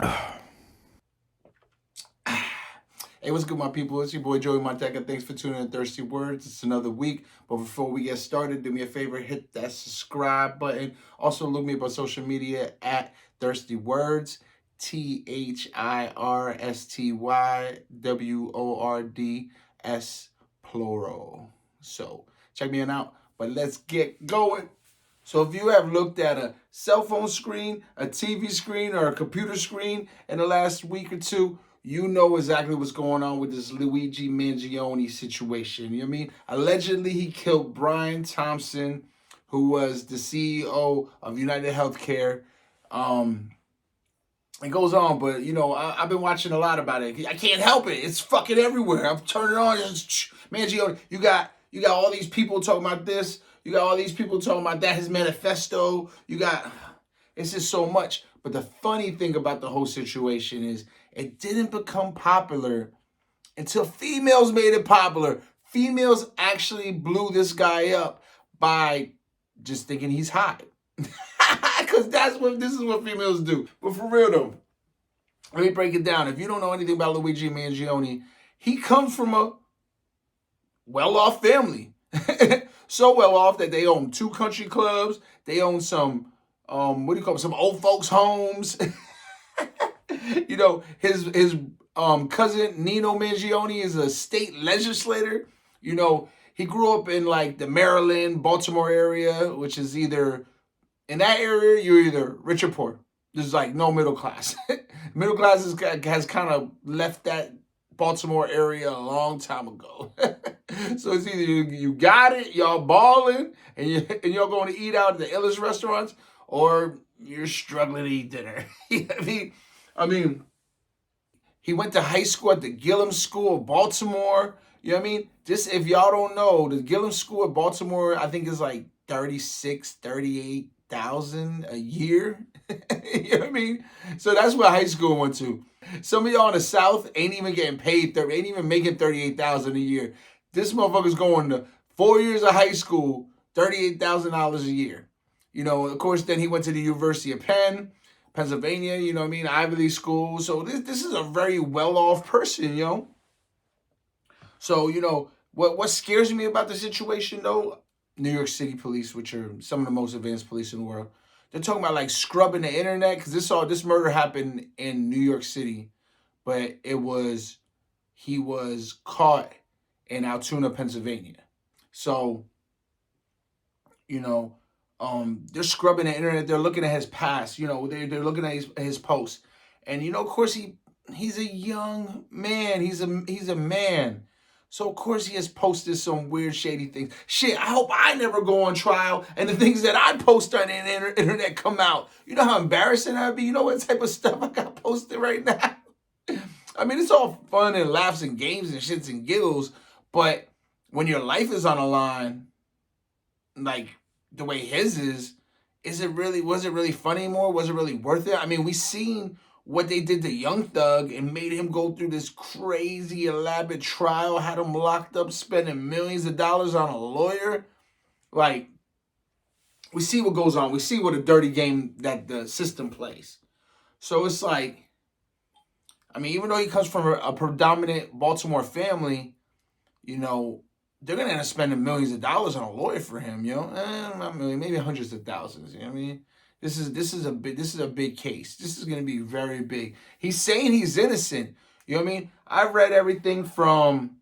Hey, what's good, my people? It's your boy Joey Montecca. Thanks for tuning in to Thirsty Words. It's another week. But before we get started, do me a favor, hit that subscribe button. Also, look me up on social media at Thirsty Words, THIRSTYWORDS, plural. So, check me out. But let's get going. So if you have looked at a cell phone screen, a TV screen, or a computer screen in the last week or two, you know exactly what's going on with this Luigi Mangione situation. You know what I mean? Allegedly, he killed Brian Thompson, who was the CEO of United Healthcare. It goes on, but I've been watching a lot about it. I can't help it. It's fucking everywhere. I'm turning on. Mangione, you got all these people talking about this. You got all these people talking about that, his manifesto. It's just so much. But the funny thing about the whole situation is it didn't become popular until females made it popular. Females actually blew this guy up by just thinking he's hot. Because this is what females do. But for real though, let me break it down. If you don't know anything about Luigi Mangione, he comes from a well-off family. So well off that they own 2 country clubs. They own some, some old folks' homes. His cousin Nino Mangione is a state legislator. He grew up in like the Maryland, Baltimore area, which is either, in that area, you're either rich or poor. There's like no middle class. Middle class has kind of left that Baltimore area a long time ago. So it's either you got it, y'all balling, and y'all going to eat out at the illest restaurants, or you're struggling to eat dinner. I mean, he went to high school at the Gillum School of Baltimore. You know what I mean? Just if y'all don't know, the Gillum School of Baltimore, I think is like 38,000 a year. You know what I mean? So that's what high school went to. Some of y'all in the South ain't even getting paid, ain't even making 38,000 a year. This motherfucker's going to 4 years of high school, $38,000 a year. Of course, then he went to the University of Pennsylvania, you know what I mean, Ivy League school. So this is a very well-off person, So, what scares me about the situation, though, New York City police, which are some of the most advanced police in the world, they're talking about like scrubbing the internet, because this murder happened in New York City, but he was caught in Altoona, Pennsylvania. So, they're scrubbing the internet. They're looking at his past. They're looking at his posts, and of course he's a young man. He's a man. So, of course, he has posted some weird, shady things. Shit, I hope I never go on trial and the things that I post on the internet come out. You know how embarrassing that would be? You know what type of stuff I got posted right now? I mean, it's all fun and laughs and games and shits and giggles, but when your life is on the line, like the way his was it really funny anymore? Was it really worth it? I mean, we seen what they did to Young Thug and made him go through this crazy elaborate trial, had him locked up, spending millions of dollars on a lawyer. Like, we see what goes on. We see what a dirty game that the system plays. So it's like, I mean, even though he comes from a predominant Baltimore family, they're gonna end up spending millions of dollars on a lawyer for him. Not million, maybe hundreds of thousands. You know what I mean? This is a big case. This is gonna be very big. He's saying he's innocent. You know what I mean? I've read everything from,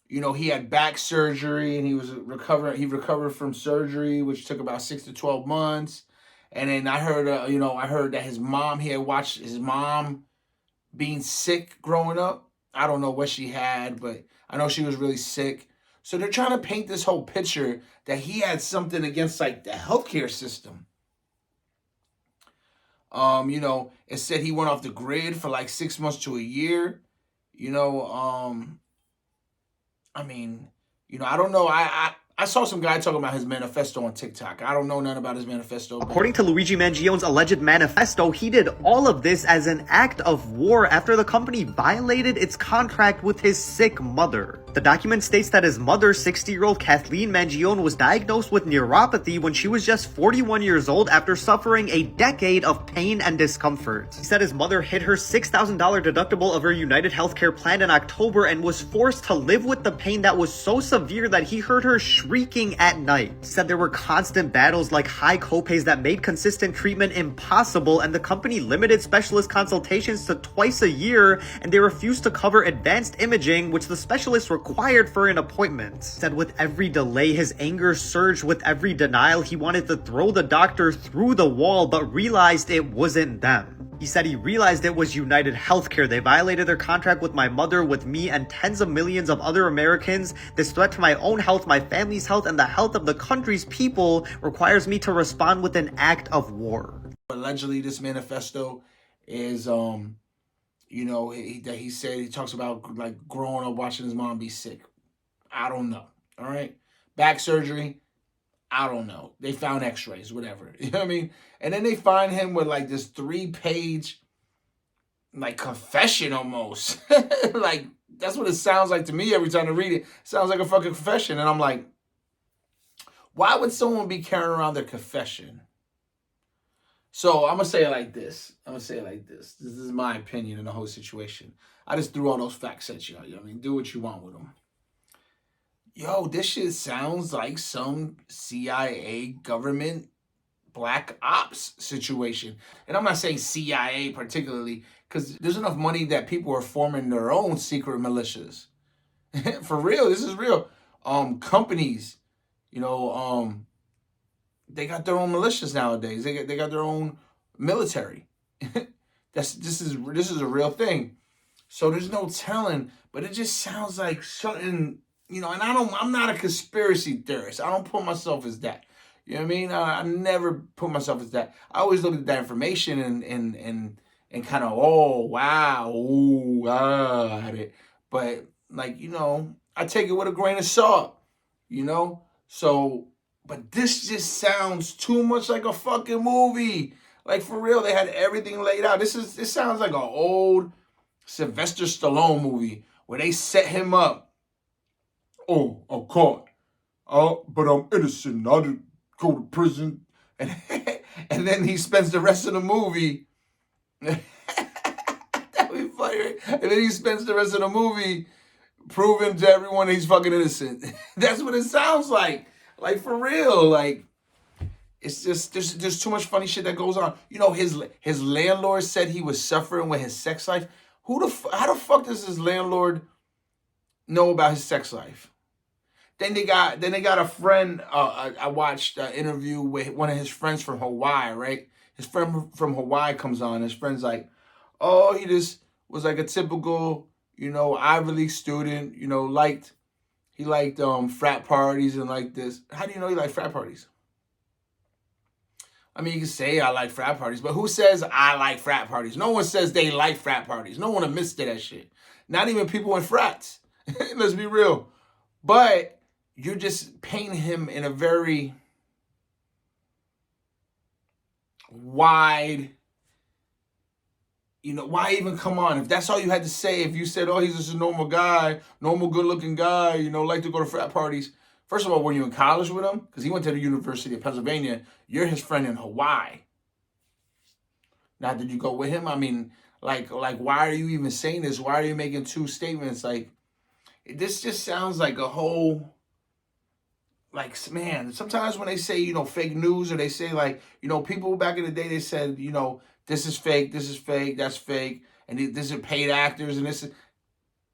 he had back surgery and he recovered from surgery, which took about 6 to 12 months. And then I heard that he had watched his mom being sick growing up. I don't know what she had, but I know she was really sick. So they're trying to paint this whole picture that he had something against like the healthcare system. It said he went off the grid for like 6 months to a year. I mean, I don't know. I saw some guy talking about his manifesto on TikTok. I don't know nothing about his manifesto. According to Luigi Mangione's alleged manifesto, he did all of this as an act of war after the company violated its contract with his sick mother. The document states that his mother, 60-year-old Kathleen Mangione, was diagnosed with neuropathy when she was just 41 years old after suffering a decade of pain and discomfort. He said his mother hit her $6,000 deductible of her United Healthcare plan in October and was forced to live with the pain that was so severe that he heard her shrieking at night. He said there were constant battles like high copays that made consistent treatment impossible, and the company limited specialist consultations to twice a year, and they refused to cover advanced imaging, which the specialist required for an appointment. He said with every delay, his anger surged. With every denial, he wanted to throw the doctor through the wall, but realized it wasn't them. He said he realized it was United Healthcare. They violated their contract with my mother, with me, and tens of millions of other Americans. This threat to my own health, my family's health, and the health of the country's people requires me to respond with an act of war. Allegedly, this manifesto is, he said, he talks about like growing up watching his mom be sick. I don't know. All right. Back surgery. I don't know. They found x-rays, whatever. You know what I mean? And then they find him with like this 3-page like confession almost. Like that's what it sounds like to me every time I read it. It sounds like a fucking confession. And I'm like, why would someone be carrying around their confession? So I'm going to say it like this. This is my opinion in the whole situation. I just threw all those facts at you. You know what I mean? Do what you want with them. Yo, this shit sounds like some CIA government black ops situation. And I'm not saying CIA particularly, because there's enough money that people are forming their own secret militias. For real, this is real. Companies, they got their own militias nowadays. They got their own military. This is a real thing. So there's no telling, but it just sounds like something, and I'm not a conspiracy theorist. I don't put myself as that. You know what I mean? I never put myself as that. I always look at that information and kind of, oh wow, ooh, at it. But I take it with a grain of salt, So, but this just sounds too much like a fucking movie. Like for real, they had everything laid out. This sounds like an old Sylvester Stallone movie where they set him up. Oh, I'm caught. But I'm innocent. I didn't go to prison. And then he spends the rest of the movie. That'd be funny, right? And then he spends the rest of the movie proving to everyone he's fucking innocent. That's what it sounds like. Like for real. Like it's just there's too much funny shit that goes on. His landlord said he was suffering with his sex life. How the fuck does his landlord know about his sex life? Then they got a friend. I watched an interview with one of his friends from Hawaii. Right, his friend from Hawaii comes on. His friend's like, "Oh, he just was like a typical, Ivy League student. He liked frat parties and like this." How do you know he liked frat parties? I mean, you can say I like frat parties, but who says I like frat parties? No one says they like frat parties. No one admits to that shit. Not even people in frats. Let's be real. But you're just painting him in a very wide, why even come on? If that's all you had to say, if you said, oh, he's just a normal guy, normal good-looking guy, like to go to frat parties. First of all, were you in college with him? Because he went to the University of Pennsylvania. You're his friend in Hawaii. Now, did you go with him? I mean, like, why are you even saying this? Why are you making two statements? Like, this just sounds like a whole, like, man, sometimes when they say, fake news, or they say, like, people back in the day, they said, this is fake, that's fake, and this is paid actors, and this is,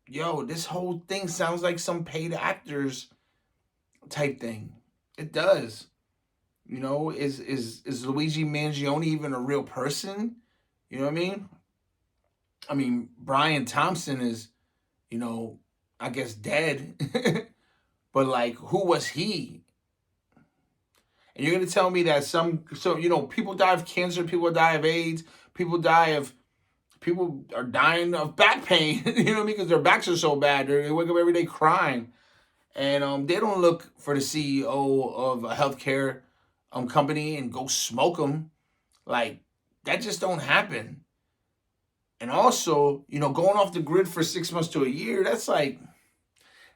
this whole thing sounds like some paid actors type thing. It does. Is Luigi Mangione even a real person? You know what I mean? I mean, Brian Thompson is, I guess dead. But like, who was he? And you're gonna tell me that people die of cancer, people die of AIDS, people are dying of back pain, you know what I mean? Because their backs are so bad. They wake up every day crying. And they don't look for the CEO of a healthcare company and go smoke them. Like, that just don't happen. And also, going off the grid for 6 months to a year, that's like,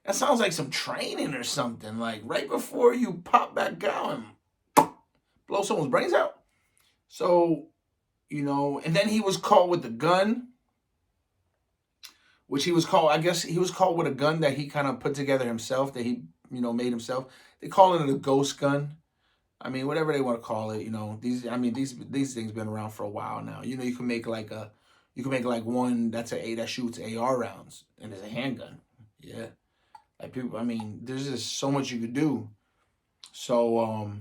That sounds like some training or something. Like right before you pop back out and blow someone's brains out. So, and then he was caught with the gun, which he was called, I guess he was caught with a gun that he kind of put together himself, that he, made himself. They call it a ghost gun. I mean, whatever they want to call it, these things been around for a while now. You can make like one that shoots AR rounds and it's a handgun. Yeah. Like people, there's just so much you could do. So,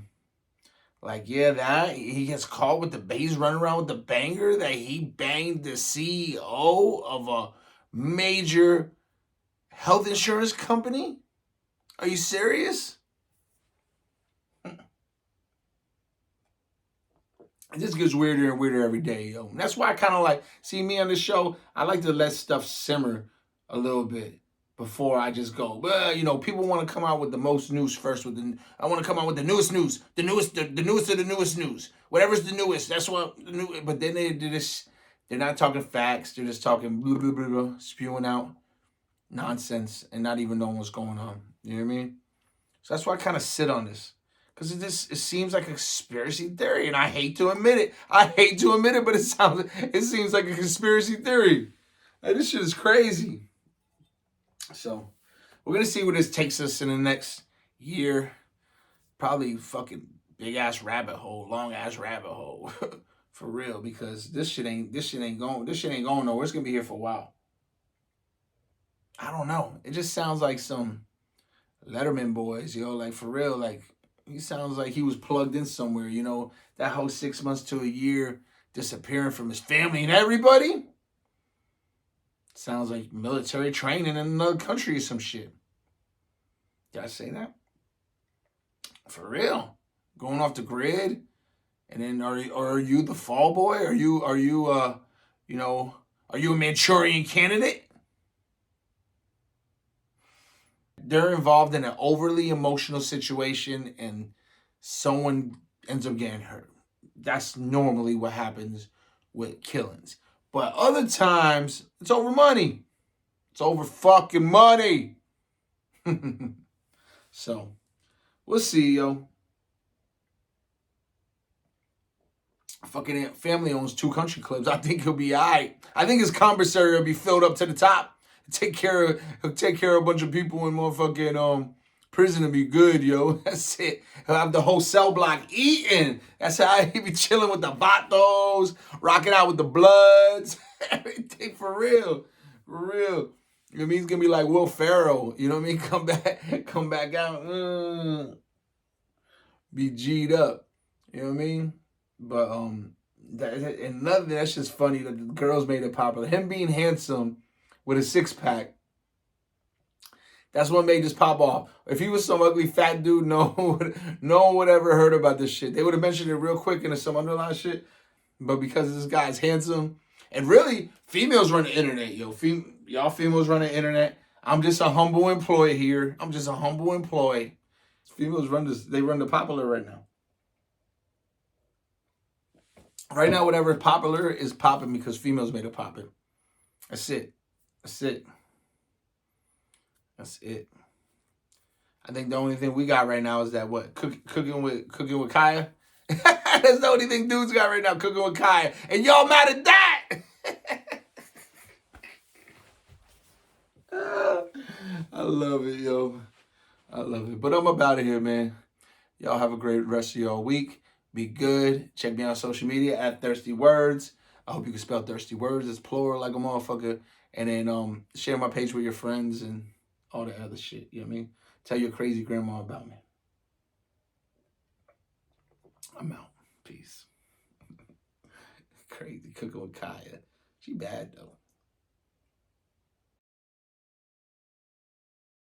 that he gets caught with he's running around with the banger that he banged the CEO of a major health insurance company. Are you serious? It just gets weirder and weirder every day, yo. And that's why I kind of see me on the show. I like to let stuff simmer a little bit before I just go. Well, people want to come out with the most news first. I want to come out with the newest news, the newest of the newest news. Whatever's the newest, that's what the new. But then they're not talking facts. They're just talking blah blah blah, blah, spewing out nonsense and not even knowing what's going on. You know what I mean? So that's why I kind of sit on this. Because it seems like a conspiracy theory, and I hate to admit it. But it seems like a conspiracy theory. Like, this shit is crazy. So, we're gonna see where this takes us in the next year. Probably fucking big ass rabbit hole, long ass rabbit hole, for real. Because this shit ain't going nowhere. It's gonna be here for a while. I don't know. It just sounds like some Letterman boys, like for real, like. He sounds like he was plugged in somewhere, that whole 6 months to a year disappearing from his family and everybody. Sounds like military training in another country or some shit. Did I say that? For real. Going off the grid. And then are you the fall boy? Are you a Manchurian candidate? They're involved in an overly emotional situation and someone ends up getting hurt. That's normally what happens with killings. But other times, it's over money. It's over fucking money. So, we'll see, yo. Fucking family owns 2 country clubs. I think he'll be all right. I think his commissary will be filled up to the top. He'll take care of a bunch of people in motherfucking prison and be good, yo. That's it. He'll have the whole cell block eating. That's how he be chilling with the vatos, rocking out with the Bloods. Everything for real. For real. You know what I mean? He's gonna be like Will Ferrell. You know what I mean? Come back out. Be G'd up. You know what I mean? But that's just funny that the girls made it popular. Him being handsome with a 6-pack, that's what made this pop off. If he was some ugly fat dude, no one would ever heard about this shit. They would have mentioned it real quick into some underlying shit. But because this guy's handsome, and really, females run the internet, yo. Y'all females run the internet. I'm just a humble employee here. Females run this. They run the popular right now. Right now, whatever is popular is popping because females made it popping. That's it. I think the only thing we got right now is that cooking with Kaya. That's the only thing dudes got right now, cooking with Kaya, and y'all mad at that. I love it, yo. I love it. But I'm up out of here, man. Y'all have a great rest of your week. Be good. Check me out on social media at Thirsty Words. I hope you can spell Thirsty Words. It's plural like a motherfucker. And then share my page with your friends and all that other shit. You know what I mean? Tell your crazy grandma about me. I'm out. Peace. Crazy cooking with Kaya. She bad though.